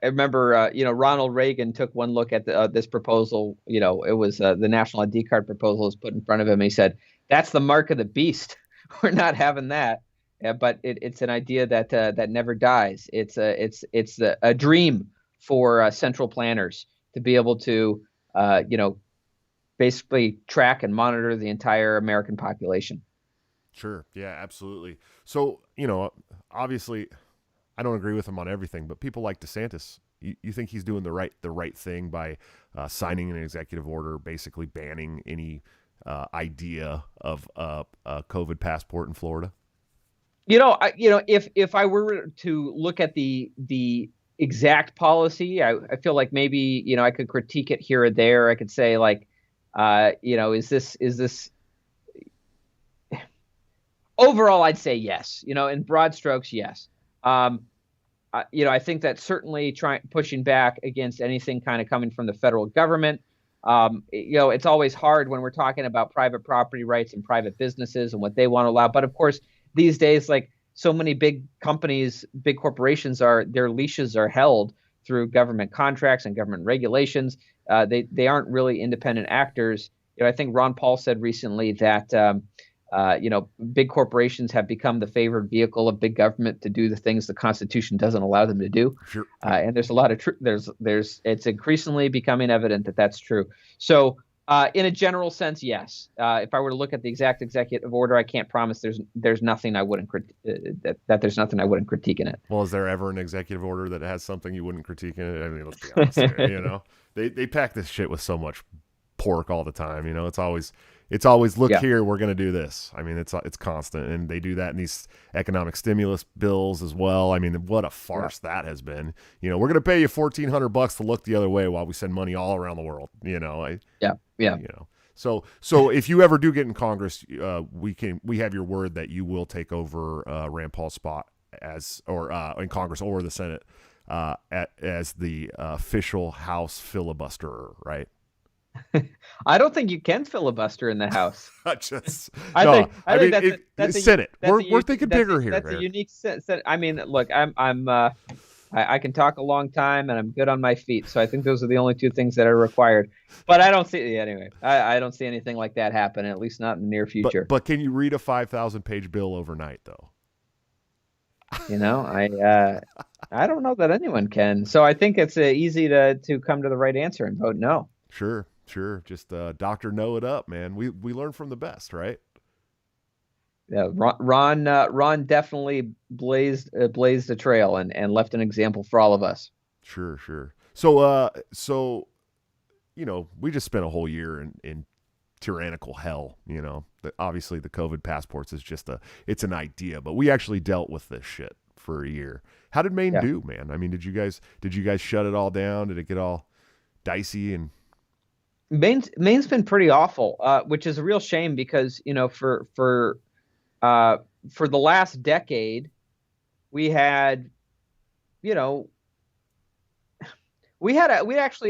remember Ronald Reagan took one look at this proposal. It was the national ID card proposal was put in front of him. He said, "That's the mark of the beast. We're not having that." But it's an idea that never dies. It's a dream for central planners to be able to, basically track and monitor the entire American population. Sure. Yeah, absolutely. So, obviously, I don't agree with him on everything, but people like DeSantis, you think he's doing the right thing by signing an executive order, basically banning any idea of a COVID passport in Florida? If I were to look at the exact policy, I feel like maybe, I could critique it here or there. I could say like, is this overall, I'd say yes, in broad strokes, yes. I think that certainly pushing back against anything kind of coming from the federal government. It's always hard when we're talking about private property rights and private businesses and what they want to allow. But of course, these days, like so many big companies, big corporations their leashes are held through government contracts and government regulations. They aren't really independent actors. I think Ron Paul said recently that, big corporations have become the favored vehicle of big government to do the things the Constitution doesn't allow them to do. Sure. And there's a lot of it's increasingly becoming evident that that's true. So, in a general sense, yes. If I were to look at the exact executive order, I can't promise there's nothing I wouldn't there's nothing I wouldn't critique in it. Well, is there ever an executive order that has something you wouldn't critique in it? I mean, let's be honest here, they pack this shit with so much pork all the time. It's always It's always, look Yeah. here, we're going to do this. I mean, it's constant, and they do that in these economic stimulus bills as well. I mean, what a farce that has been. You know, we're going to pay you $1,400 to look the other way while we send money all around the world. You know, Yeah. You know, so if you ever do get in Congress, we have your word that you will take over Rand Paul's spot in Congress or the Senate as the official House filibusterer, right? I don't think you can filibuster in the House. I think that's Senate. We're thinking bigger here. That's a unique set. I mean, look, I can talk a long time and I'm good on my feet. So I think those are the only two things that are required. But I don't see anyway. I don't see anything like that happen, at least not in the near future. But can you read a 5,000-page bill overnight, though? You know, I don't know that anyone can. So I think it's easy to come to the right answer and vote no. Sure. Just Dr. Know it up, man. We learn from the best, right? Yeah, Ron definitely blazed a trail and left an example for all of us. Sure. So you know, we just spent a whole year in tyrannical hell. You know, obviously the COVID passports is it's an idea, but we actually dealt with this shit for a year. How did Maine do, man? I mean, did you guys shut it all down? Did it get all dicey? And Maine's been pretty awful, which is a real shame because, you know, for the last decade, we actually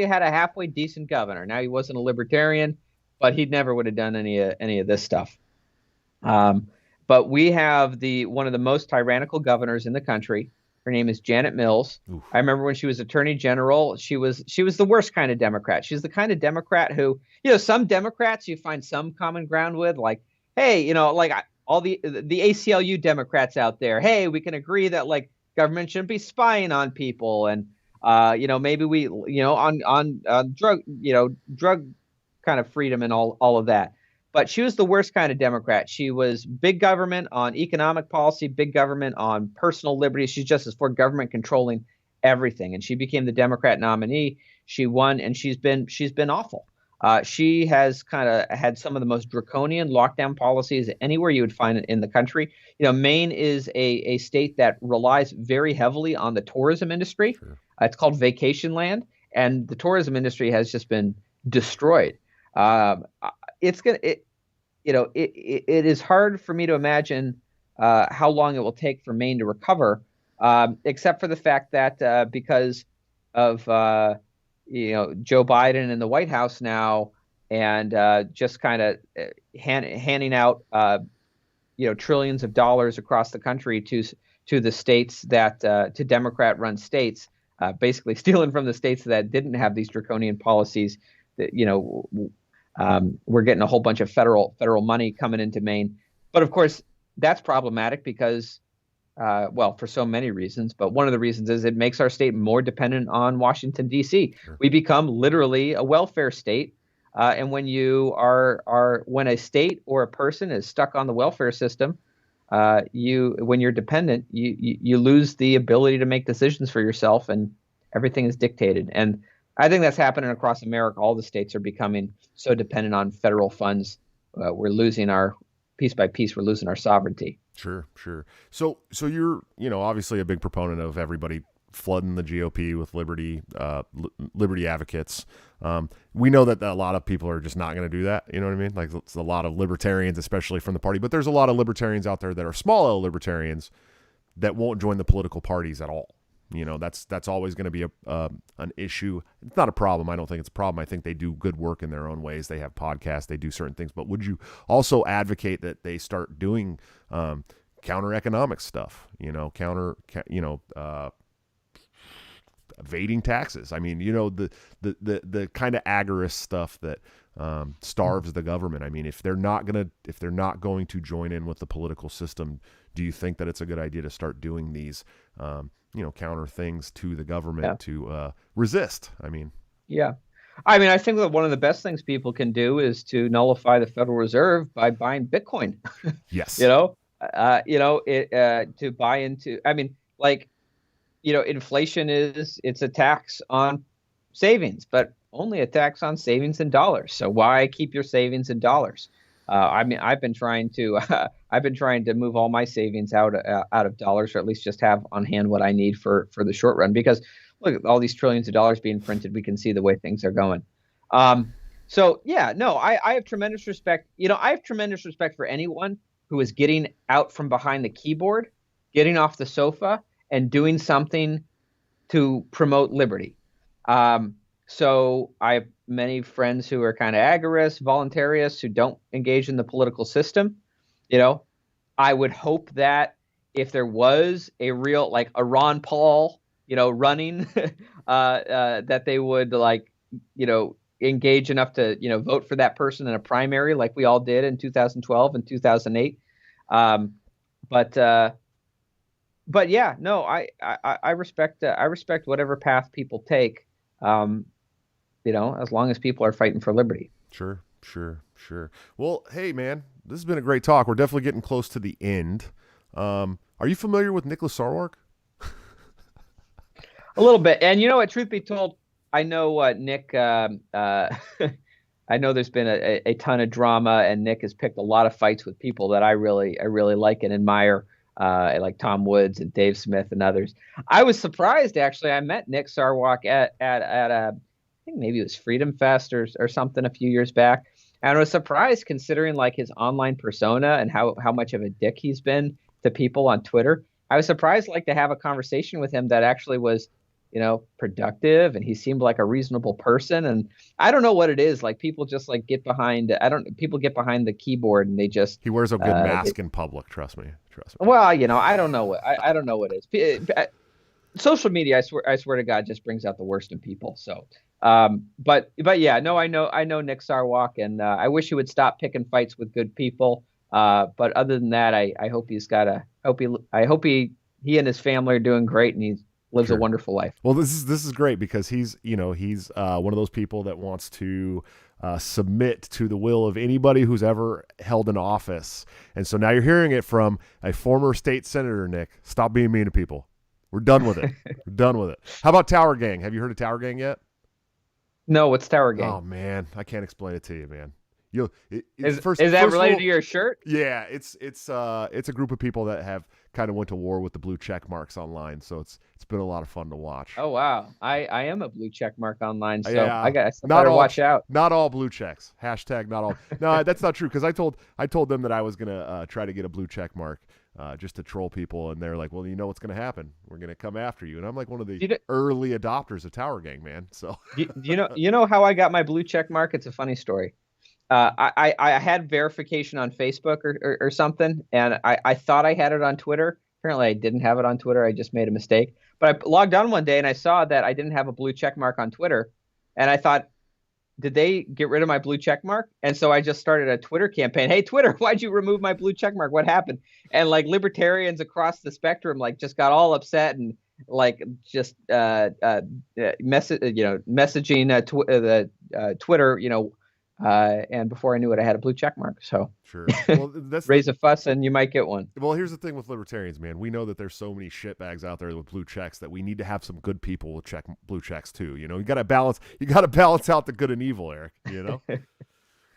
had a halfway decent governor. Now, he wasn't a libertarian, but he never would have done any of this stuff. But we have one of the most tyrannical governors in the country. Her name is Janet Mills. Oof. I remember when she was Attorney General, she was the worst kind of Democrat. She's the kind of Democrat who, you know, some Democrats you find some common ground with, like, hey, you know, like all the ACLU Democrats out there. Hey, we can agree that like government shouldn't be spying on people, and you know, maybe we, you know, on drug kind of freedom and all of that. But she was the worst kind of Democrat. She was big government on economic policy, big government on personal liberty. She's just as for government controlling everything. And she became the Democrat nominee. She won, and she's been awful. She has kind of had some of the most draconian lockdown policies anywhere you would find it in the country. You know, Maine is a state that relies very heavily on the tourism industry. Sure. It's called vacation land, and the tourism industry has just been destroyed. It is hard for me to imagine how long it will take for Maine to recover, except for the fact that because of Joe Biden in the White House now, and just kind of handing out trillions of dollars across the country to the states that to Democrat-run states, basically stealing from the states that didn't have these draconian policies. That we're getting a whole bunch of federal money coming into Maine. But of course, that's problematic because, for so many reasons. But one of the reasons is it makes our state more dependent on Washington, D.C. Sure. We become literally a welfare state. And when when a state or a person is stuck on the welfare system, when you're dependent, you lose the ability to make decisions for yourself, and everything is dictated. And I think that's happening across America. All the states are becoming so dependent on federal funds. We're losing piece by piece, we're losing our sovereignty. Sure. So you're, obviously a big proponent of everybody flooding the GOP with liberty advocates. We know that a lot of people are just not going to do that. You know what I mean? Like, it's a lot of libertarians, especially from the party, but there's a lot of libertarians out there that are small L libertarians that won't join the political parties at all. That's always going to be an issue. It's not a problem. I don't think it's a problem. I think they do good work in their own ways. They have podcasts. They do certain things. But would you also advocate that they start doing counter economic stuff? Evading taxes. I mean, the kind of agorist stuff that starves the government. I mean, if they're not going to join in with the political system, do you think that it's a good idea to start doing these counter things to the government to resist? I mean, I think that one of the best things people can do is to nullify the Federal Reserve by buying Bitcoin. Yes. To buy into. I mean, inflation it's a tax on savings, but only a tax on savings in dollars. So why keep your savings in dollars? I mean, I've been trying to I've been trying to move all my savings out of dollars, or at least just have on hand what I need for the short run. Because look at all these trillions of dollars being printed. We can see the way things are going. So yeah, no, I have tremendous respect. I have tremendous respect for anyone who is getting out from behind the keyboard, getting off the sofa, and doing something to promote liberty. So I have many friends who are kind of agorists, voluntarists, who don't engage in the political system. I would hope that if there was a real, like a Ron Paul, running, that they would engage enough to, vote for that person in a primary like we all did in 2012 and 2008. But yeah, no, I respect whatever path people take. As long as people are fighting for liberty. Sure. Well, hey, man, this has been a great talk. We're definitely getting close to the end. Are you familiar with Nicholas Sarwark? A little bit. And what, truth be told, I know Nick, I know there's been a ton of drama, and Nick has picked a lot of fights with people that I really like and admire, like Tom Woods and Dave Smith and others. I was surprised, actually. I met Nick Sarwark at a, I think maybe it was Freedom Fest or something a few years back. And I was surprised, considering like his online persona and how much of a dick he's been to people on Twitter. I was surprised to have a conversation with him that actually was, productive, and he seemed like a reasonable person. And I don't know what it is. Like, people just get behind, people get behind the keyboard and they just, he wears a good mask in public. Trust me. Well, I don't know I don't know what it is. Social media, I swear to God, just brings out the worst in people. So, but yeah, no, I know Nick Sarwark, and I wish he would stop picking fights with good people. But other than that, I hope he and his family are doing great, and he lives a wonderful life. Well, this is great, because he's one of those people that wants to submit to the will of anybody who's ever held an office. And so now you're hearing it from a former state senator. Nick, stop being mean to people. We're done with it. We're done with it. How about Tower Gang? Have you heard of Tower Gang yet? No, what's Tower Gang? Oh man, I can't explain it to you, man. Is that related to your shirt? Yeah, it's a group of people that have kind of went to war with the blue check marks online. So it's been a lot of fun to watch. Oh wow, I am a blue check mark online, so yeah. I better watch out. Not all blue checks. Hashtag not all. No, that's not true, because I told them that I was gonna try to get a blue check mark. Just to troll people, and they're like, well, you know what's going to happen? We're going to come after you. And I'm like one of the early adopters of Tower Gang, man. So you know how I got my blue check mark? It's a funny story. I had verification on Facebook or something, and I thought I had it on Twitter. Apparently I didn't have it on Twitter. I just made a mistake. But I logged on one day and I saw that I didn't have a blue check mark on Twitter, and I thought, did they get rid of my blue check mark? And so I just started a Twitter campaign. Hey, Twitter, why'd you remove my blue check mark? What happened? And libertarians across the spectrum just got all upset and just messaging Twitter, and before I knew it, I had a blue check mark. So sure. Well, that's raise a fuss and you might get one. Well, here's the thing with libertarians, man. We know that there's so many shitbags out there with blue checks that we need to have some good people with blue checks too. You got to balance out the good and evil, Eric,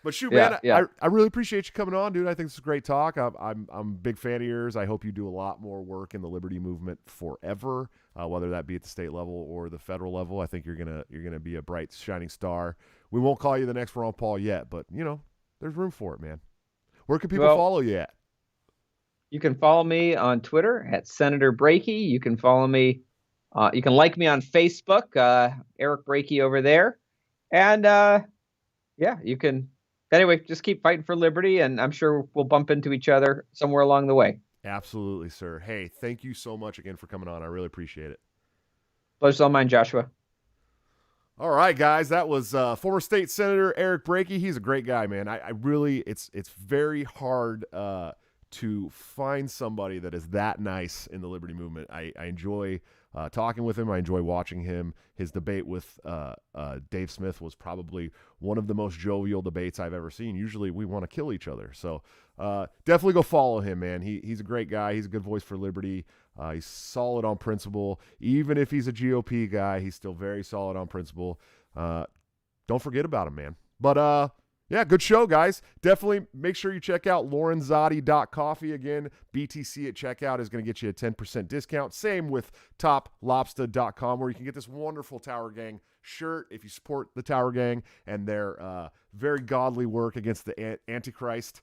But shoot, man, yeah. I really appreciate you coming on, dude. I think this is a great talk. I'm a big fan of yours. I hope you do a lot more work in the liberty movement forever, whether that be at the state level or the federal level. I think you're gonna be a bright, shining star. We won't call you the next Ron Paul yet, but there's room for it, man. Where can people follow you at? You can follow me on Twitter at Senator Brakey. You can follow me. You can like me on Facebook, Eric Brakey over there, and yeah, you can. Anyway, just keep fighting for liberty, and I'm sure we'll bump into each other somewhere along the way. Absolutely, sir. Hey, thank you so much again for coming on. I really appreciate it. Pleasure's all mine, Joshua. All right, guys, that was former state senator Eric Brakey. He's a great guy, man. I really, it's very hard to find somebody that is that nice in the liberty movement. I enjoy talking with him. I enjoy watching him. His debate with Dave Smith was probably one of the most jovial debates I've ever seen. Usually we want to kill each other. So definitely go follow him, man. He's a great guy. He's a good voice for liberty. He's solid on principle. Even if he's a GOP guy, he's still very solid on principle. Don't forget about him, man. But Yeah, good show, guys. Definitely make sure you check out lorenzotti.coffee. Again, BTC at checkout is going to get you a 10% discount. Same with toplobster.com, where you can get this wonderful Tower Gang shirt if you support the Tower Gang and their very godly work against the Antichrist.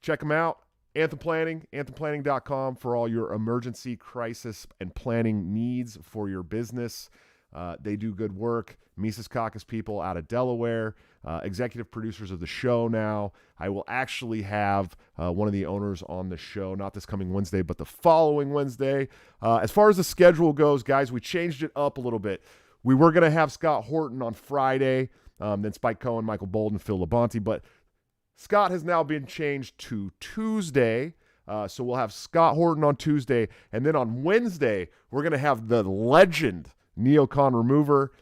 Check them out. Anthem Planning, anthemplanning.com for all your emergency crisis and planning needs for your business. They do good work. Mises Caucus people out of Delaware, executive producers of the show now. I will actually have one of the owners on the show, not this coming Wednesday, but the following Wednesday. As far as the schedule goes, guys, we changed it up a little bit. We were going to have Scott Horton on Friday, then Spike Cohen, Michael Bolden, Phil Labonte, but Scott has now been changed to Tuesday. So we'll have Scott Horton on Tuesday, and then on Wednesday, we're going to have the legend, Neocon Remover.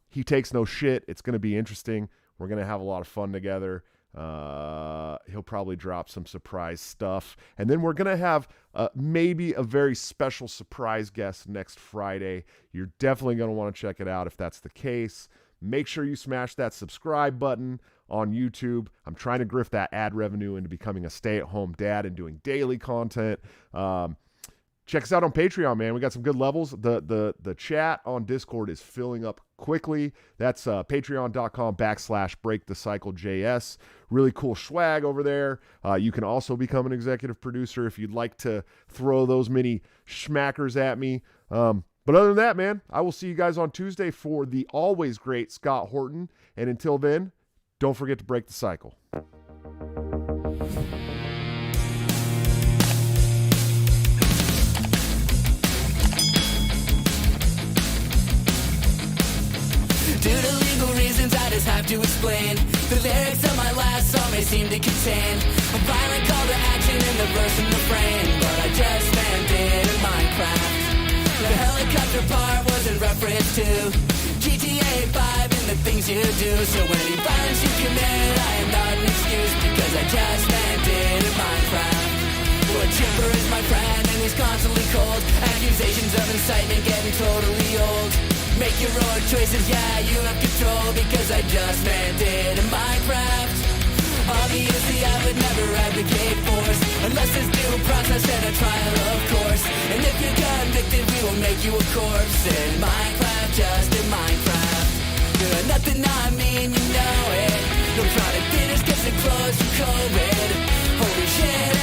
He takes no shit. It's going to be interesting. We're going to have a lot of fun together. He'll probably drop some surprise stuff. And then we're going to have maybe a very special surprise guest next Friday. You're definitely going to want to check it out if that's the case. Make sure you smash that subscribe button on YouTube. I'm trying to grift that ad revenue into becoming a stay-at-home dad and doing daily content. Check us out on Patreon, man. We got some good levels. The chat on Discord is filling up quickly. That's patreon.com/breakthecyclejs. Really cool swag over there. You can also become an executive producer if you'd like to throw those mini schmackers at me. But other than that, man, I will see you guys on Tuesday for the always great Scott Horton. And until then, don't forget to break the cycle. Due to legal reasons, I just have to explain. The lyrics of my last song may seem to contain a violent call to action in the verse and refrain, but I just meant it in Minecraft. The helicopter part was in reference to GTA 5 and the things you do. So any violence you commit, I am not an excuse, because I just meant it in Minecraft. Well, Chipper is my friend and he's constantly cold. Accusations of incitement getting totally old. Make your own choices, yeah, you have control, because I just meant it in Minecraft. Obviously I would never advocate force, unless there's due process and a trial, of course. And if you're convicted, we will make you a corpse in Minecraft, just in Minecraft. Nothing I mean, you know it. No product theaters gets it close to COVID. Holy shit,